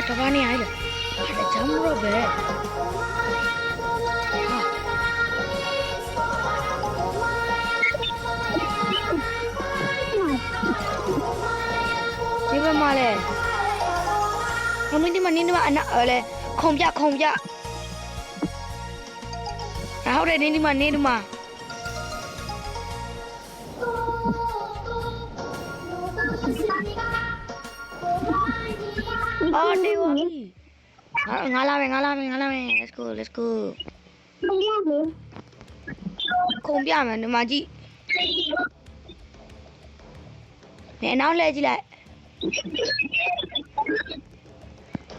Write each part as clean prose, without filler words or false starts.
တဘာနေရလေဟာဂျမ်ရောပဲဒီဘက်မှာလေခမင်းဒီမှာနင်းဒီမှာအနာလေခုံပြဟုတ်တယ်နင်းဒီမှာအော်နေဝါငါလာမယ် let's go ခုံပြမယ်ဒီမှာကြည့်နေနောက်လဲကြည့်လိုက်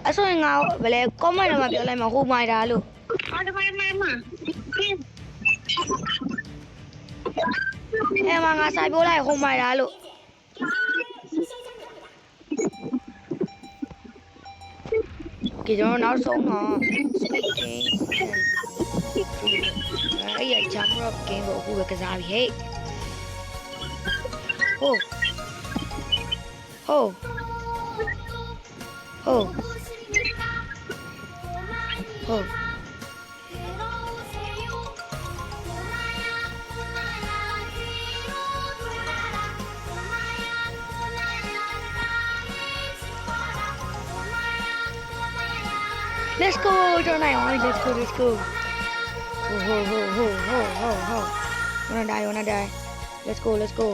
အဆိုရင်ငါဘယ်လဲ comment ထဲမှာပြောလိုက်မှာဟိုမိုင်တာလို့အော်ဒီမိုင်မှာအဲ့မှာငါစာပြောလိုက်ဟိုမိုင်တာလို့ကြည့်တော့နောက်ဆုံးတော့ speaking အဲ့ရ jump rock game ကိုအခုပဲကစားပြီဟေ့ဟုတ်Let's go ကျွန်တော်နိုင်အောင် let's go ho wanna die let's go Let's go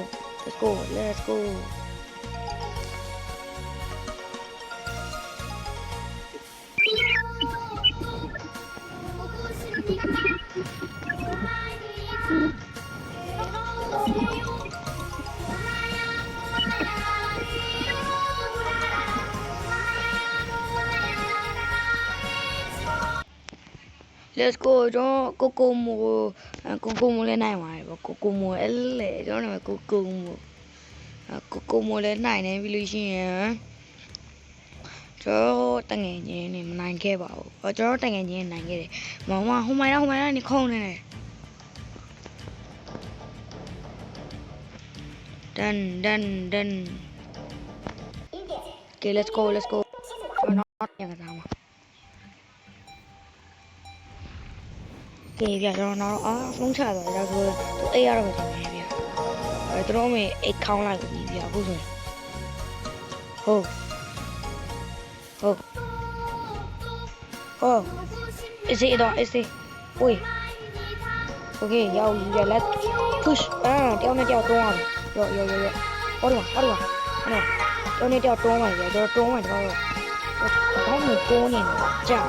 ကျွန်တော်ကိုမိုလည်းနိုင်ပါတယ်ပေါ့ကိုမိုအဲ့လေကျွန်တော်နာမည်ကိုမိုလည်းနိုင်နေပြီလို့ရှိရင်ကျွန်တော်တငယ်ချင်းနေမနိုင်ခဲ့ပါဘူးကျွန်တော်တငယ်ချင်းနိုင်ခဲ့တယ်မမဟိုမိုင်နေခုံနေတယ်ဒန်Okay let's go ကျွန်တော်ပြန်ကစားမှာကဲပြကျွန်တော်ဖုန်းချသွားတယ်ဒါဆိုသူအိတ်ရတော့မယ်တင်ပြအဲသူတို့မေအိတ်ခေါင်းလိုက်ပြီပြအခုဆိုဟုတ် is it wait okay ရောက်ပြီ let's push တယောက်နဲ့တယောက်တွန်းရမယ်ရောဟောဒီမှာအဲ့တယောက်နဲ့တယောက်တွန်းပါပြီကျွန်တော်တွန်းမှတော့ဘာမှတွန်းနေတယ်ကြာ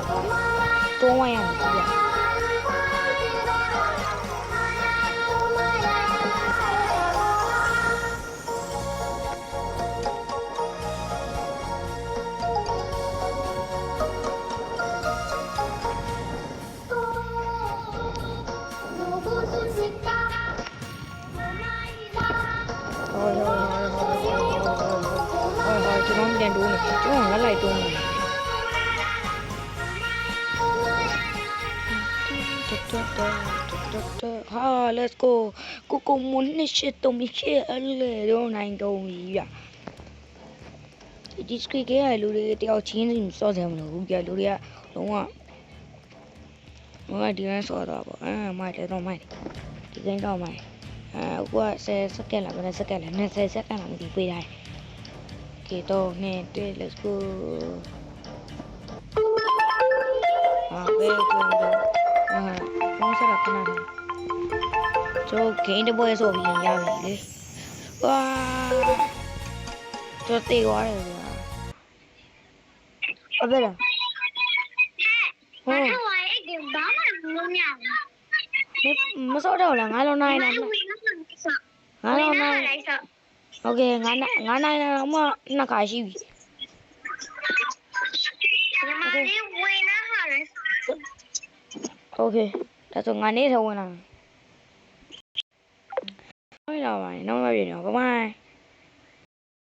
တွန်းဝိုင်းရမယ်ပြကျွန်တော်ပြန်တိုးနေကျွန်တော်လက်လိုက်တိုးနေဟာ let's go ကိုမွန်းနေရှစ်တုံးမိခဲအဲ့လေတော့နိုင်တုံးပြီဗျဒီစကရီကလူတွေတယောက်ချင်းစီစော့တယ်မလို့ဘူးပြလူတွေကလုံးဝဒီရန်စော့တော့ပေါ့မိုက်တယ်တော့မိုက်ဒီကိန်းတော့မိုက်အခုက10စက္ကန့်လားဘယ်စက္ကန့်လဲ20စက္ကန့်လားမသိပေးတိုင်းOkay, to let's go. Wait, không sao được cái này. Cho cái đứa boy số bị nhà bị đi. Wow. Cho tì quá rồi. Ở bên nào? Mà sao vậy? Điều đó mà luôn nha. Mà số đâu là ngay lâu nay nè. Ngay lâu nay. Ok, ngắn này nó mà nó cái gì? Ok, đã từng ngắn hết thôi nè. Nói nào mày, nó bao nhiêu nữa, bye bye.